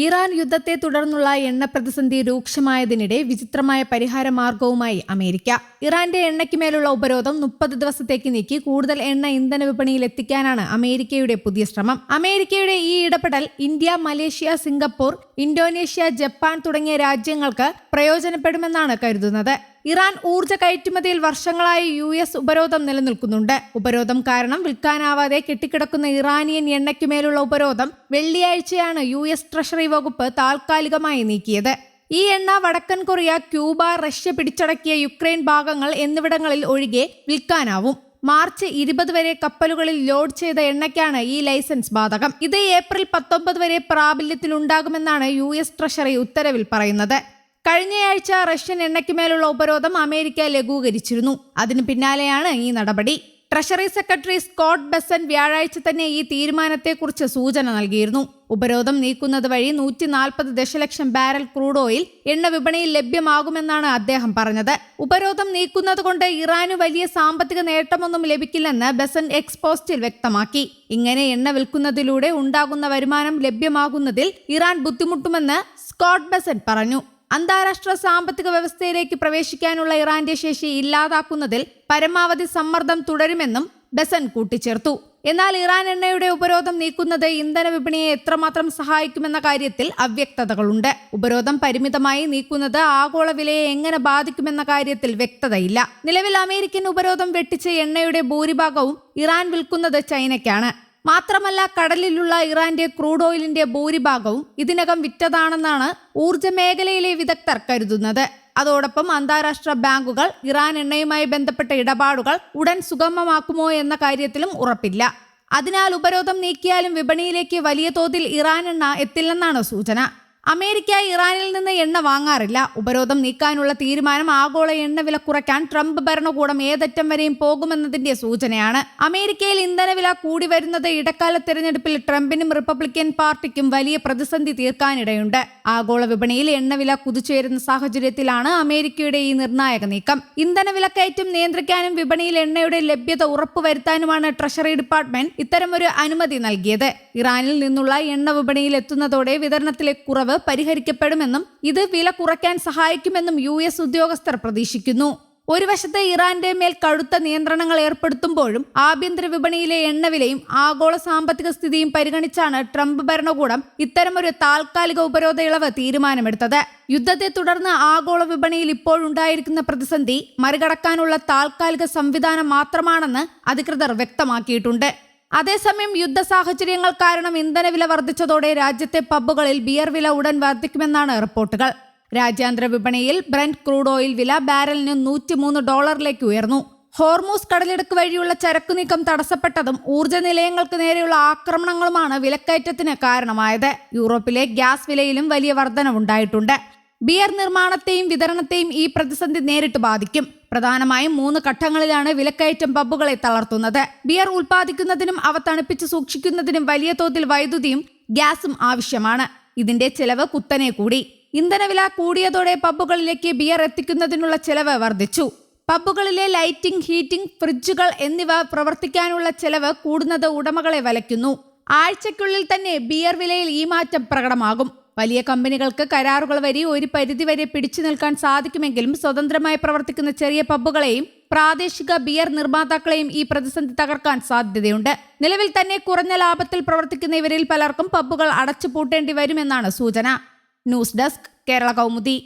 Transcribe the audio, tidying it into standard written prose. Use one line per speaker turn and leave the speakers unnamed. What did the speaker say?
Iran യുദ്ധത്തെ തുടർന്നുള്ള എണ്ണ പ്രതിസന്ധി രൂക്ഷമായതിനിടെ വിചിത്രമായ പരിഹാര മാർഗവുമായി അമേരിക്ക. ഇറാന്റെ എണ്ണയ്ക്ക് മേലുള്ള ഉപരോധം 30 ദിവസത്തേക്ക് നീക്കി കൂടുതൽ എണ്ണ ഇന്ധന വിപണിയിൽ എത്തിക്കാനാണ് അമേരിക്കയുടെ പുതിയ ശ്രമം. അമേരിക്കയുടെ ഈ ഇടപെടൽ India, Malaysia, Singapore, Indonesia, Japan തുടങ്ങിയ രാജ്യങ്ങൾക്ക് പ്രയോജനപ്പെടുമെന്നാണ് കരുതുന്നത്. ഇറാൻ ഊർജ്ജ കയറ്റുമതിയിൽ വർഷങ്ങളായി US ഉപരോധം നിലനിൽക്കുന്നുണ്ട്. ഉപരോധം കാരണം വിൽക്കാനാവാതെ കെട്ടിക്കിടക്കുന്ന ഇറാനിയൻ എണ്ണയ്ക്കുമേലുള്ള ഉപരോധം വെള്ളിയാഴ്ചയാണ് US ട്രഷറി വകുപ്പ് താൽക്കാലികമായി നീക്കിയത്. ഈ എണ്ണ വടക്കൻ കൊറിയ, ക്യൂബ, റഷ്യ പിടിച്ചടക്കിയ യുക്രൈൻ ഭാഗങ്ങൾ എന്നിവിടങ്ങളിൽ ഒഴികെ വിൽക്കാനാവും. മാർച്ച് 20 വരെ കപ്പലുകളിൽ ലോഡ് ചെയ്ത എണ്ണയ്ക്കാണ് ഈ ലൈസൻസ് ബാധകം. ഇത് ഏപ്രിൽ 19 വരെ പ്രാബല്യത്തിലുണ്ടാകുമെന്നാണ് US ട്രഷറി ഉത്തരവിൽ പറയുന്നത്. കഴിഞ്ഞയാഴ്ച റഷ്യൻ എണ്ണയ്ക്കുമേലുള്ള ഉപരോധം അമേരിക്ക ലഘൂകരിച്ചിരുന്നു. അതിനു പിന്നാലെയാണ് ഈ നടപടി. ട്രഷറി സെക്രട്ടറി സ്കോട്ട് ബെസന്റ് വ്യാഴാഴ്ച തന്നെ ഈ തീരുമാനത്തെക്കുറിച്ച് സൂചന നൽകിയിരുന്നു. ഉപരോധം നീക്കുന്നത് വഴി 140 ദശലക്ഷം ബാരൽ ക്രൂഡ് ഓയിൽ എണ്ണ വിപണിയിൽ ലഭ്യമാകുമെന്നാണ് അദ്ദേഹം പറഞ്ഞത്. ഉപരോധം നീക്കുന്നത് കൊണ്ട് ഇറാന് വലിയ സാമ്പത്തിക നേട്ടമൊന്നും ലഭിക്കില്ലെന്ന് ബെസന്റ് എക്സ് പോസ്റ്റിൽ വ്യക്തമാക്കി. ഇങ്ങനെ എണ്ണ വിൽക്കുന്നതിലൂടെ ഉണ്ടാകുന്ന വരുമാനം ലഭ്യമാകുന്നതിൽ ഇറാൻ ബുദ്ധിമുട്ടുമെന്ന് സ്കോട്ട് ബെസന്റ് പറഞ്ഞു. അന്താരാഷ്ട്ര സാമ്പത്തിക വ്യവസ്ഥയിലേക്ക് പ്രവേശിക്കാനുള്ള ഇറാന്റെ ശേഷി ഇല്ലാതാക്കുന്നതിൽ പരമാവധി സമ്മർദ്ദം തുടരുമെന്നും ബെസൻ കൂട്ടിച്ചേർത്തു. എന്നാൽ ഇറാൻ എണ്ണയുടെ ഉപരോധം നീക്കുന്നത് ഇന്ധന വിപണിയെ എത്രമാത്രം സഹായിക്കുമെന്ന കാര്യത്തിൽ അവ്യക്തതകളുണ്ട്. ഉപരോധം പരിമിതമായി നീക്കുന്നത് ആഗോള വിലയെ എങ്ങനെ ബാധിക്കുമെന്ന കാര്യത്തിൽ വ്യക്തതയില്ല. നിലവിൽ അമേരിക്കൻ ഉപരോധം വെട്ടിച്ച് എണ്ണയുടെ ഭൂരിഭാഗവും ഇറാൻ വിൽക്കുന്നത് ചൈനയ്ക്കാണ്. മാത്രമല്ല, കടലിലുള്ള ഇറാന്റെ ക്രൂഡ് ഓയിലിന്റെ ഭൂരിഭാഗവും ഇതിനകം വിറ്റതാണെന്നാണ് ഊർജ്ജ മേഖലയിലെ വിദഗ്ധർ കരുതുന്നത്. അതോടൊപ്പം അന്താരാഷ്ട്ര ബാങ്കുകൾ ഇറാൻ എണ്ണയുമായി ബന്ധപ്പെട്ട ഇടപാടുകൾ ഉടൻ സുഗമമാക്കുമോ എന്ന കാര്യത്തിലും ഉറപ്പില്ല. അതിനാൽ ഉപരോധം നീക്കിയാലും വിപണിയിലേക്ക് വലിയ തോതിൽ ഇറാൻ എണ്ണ എത്തില്ലെന്നാണ് സൂചന. അമേരിക്ക ഇറാനിൽ നിന്ന് എണ്ണ വാങ്ങാറില്ല. ഉപരോധം നീക്കാനുള്ള തീരുമാനം ആഗോള എണ്ണ വില കുറയ്ക്കാൻ ട്രംപ് ഭരണകൂടം ഏതറ്റം വരെയും പോകുമെന്നതിന്റെ സൂചനയാണ്. അമേരിക്കയിൽ ഇന്ധനവില കൂടി വരുന്നത് ഇടക്കാല തെരഞ്ഞെടുപ്പിൽ ട്രംപിനും റിപ്പബ്ലിക്കൻ പാർട്ടിക്കും വലിയ പ്രതിസന്ധി തീർക്കാനിടയുണ്ട്. ആഗോള വിപണിയിൽ എണ്ണവില കുതിച്ചുയരുന്ന സാഹചര്യത്തിലാണ് അമേരിക്കയുടെ ഈ നിർണായക നീക്കം. ഇന്ധനവിലക്കയറ്റം നിയന്ത്രിക്കാനും വിപണിയിൽ എണ്ണയുടെ ലഭ്യത ഉറപ്പുവരുത്താനുമാണ് ട്രഷറി ഡിപ്പാർട്ട്മെന്റ് ഇത്തരമൊരു അനുമതി നൽകിയത്. ഇറാനിൽ നിന്നുള്ള എണ്ണ വിപണിയിൽ എത്തുന്നതോടെ വിതരണത്തിലെ കുറവ് പരിഹരിക്കപ്പെടുമെന്നും ഇത് വില കുറയ്ക്കാൻ സഹായിക്കുമെന്നും US ഉദ്യോഗസ്ഥർ പ്രതീക്ഷിക്കുന്നു. ഒരു വശത്ത് ഇറാന്റെ മേൽ കടുത്ത നിയന്ത്രണങ്ങൾ ഏർപ്പെടുത്തുമ്പോഴും ആഭ്യന്തര വിപണിയിലെ എണ്ണവിലയും ആഗോള സാമ്പത്തിക സ്ഥിതിയും പരിഗണിച്ചാണ് ട്രംപ് ഭരണകൂടം ഇത്തരമൊരു താൽക്കാലിക ഉപരോധ ഇളവ് തീരുമാനമെടുത്തത്. യുദ്ധത്തെ തുടർന്ന് ആഗോള വിപണിയിൽ ഇപ്പോഴുണ്ടായിരിക്കുന്ന പ്രതിസന്ധി മറികടക്കാനുള്ള താൽക്കാലിക സംവിധാനം മാത്രമാണെന്ന് അധികൃതർ വ്യക്തമാക്കിയിട്ടുണ്ട്. അതേസമയം യുദ്ധ സാഹചര്യങ്ങൾ കാരണം ഇന്ധനവില വർദ്ധിച്ചതോടെ രാജ്യത്തെ പബ്ബുകളിൽ ബിയർ വില ഉടൻ വർദ്ധിക്കുമെന്നാണ് റിപ്പോർട്ടുകൾ. രാജ്യാന്തര വിപണിയിൽ ബ്രന്റ് ക്രൂഡ് ഓയിൽ വില ബാരലിന് $103 ഉയർന്നു. ഹോർമൂസ് കടലിടുക്ക് വഴിയുള്ള ചരക്കു നീക്കം തടസ്സപ്പെട്ടതും ഊർജ്ജ നിലയങ്ങൾക്ക് നേരെയുള്ള ആക്രമണങ്ങളുമാണ് വിലക്കയറ്റത്തിന് കാരണമായത്. യൂറോപ്പിലെ ഗ്യാസ് വിലയിലും വലിയ വർധനവുണ്ടായിട്ടുണ്ട്. ബിയർ നിർമ്മാണത്തെയും വിതരണത്തെയും ഈ പ്രതിസന്ധി നേരിട്ട് ബാധിക്കും. പ്രധാനമായും 3 ഘട്ടങ്ങളിലാണ് വിലക്കയറ്റം പബ്ബുകളെ തളർത്തുന്നത്. ബിയർ ഉൽപ്പാദിക്കുന്നതിനും അവ തണുപ്പിച്ച് സൂക്ഷിക്കുന്നതിനും വലിയ തോതിൽ വൈദ്യുതിയും ഗ്യാസും ആവശ്യമാണ്. ഇതിന്റെ ചെലവ് കുത്തനെ കൂടി. ഇന്ധനവില കൂടിയതോടെ പബ്ബുകളിലേക്ക് ബിയർ എത്തിക്കുന്നതിനുള്ള ചെലവ് വർദ്ധിച്ചു. പബ്ബുകളിലെ ലൈറ്റിംഗ്, ഹീറ്റിംഗ്, ഫ്രിഡ്ജുകൾ എന്നിവ പ്രവർത്തിക്കാനുള്ള ചെലവ് കൂടുന്നത് ഉടമകളെ വലയ്ക്കുന്നു. ആഴ്ചയ്ക്കുള്ളിൽ തന്നെ ബിയർ വിലയിൽ ഈ മാറ്റം പ്രകടമാകും. വലിയ കമ്പനികൾക്ക് കരാറുകൾ വഴി ഒരു പരിധിവരെ പിടിച്ചു നിൽക്കാൻ സാധിക്കുമെങ്കിലും സ്വതന്ത്രമായി പ്രവർത്തിക്കുന്ന ചെറിയ പബ്ബുകളെയും പ്രാദേശിക ബിയർ നിർമ്മാതാക്കളെയും ഈ പ്രതിസന്ധി തകർക്കാൻ സാധ്യതയുണ്ട്. നിലവിൽ തന്നെ കുറഞ്ഞ ലാഭത്തിൽ പ്രവർത്തിക്കുന്ന ഇവരിൽ പലർക്കും പബ്ബുകൾ അടച്ചുപൂട്ടേണ്ടി വരുമെന്നാണ് സൂചന. News desk, Kerala Kaumudi.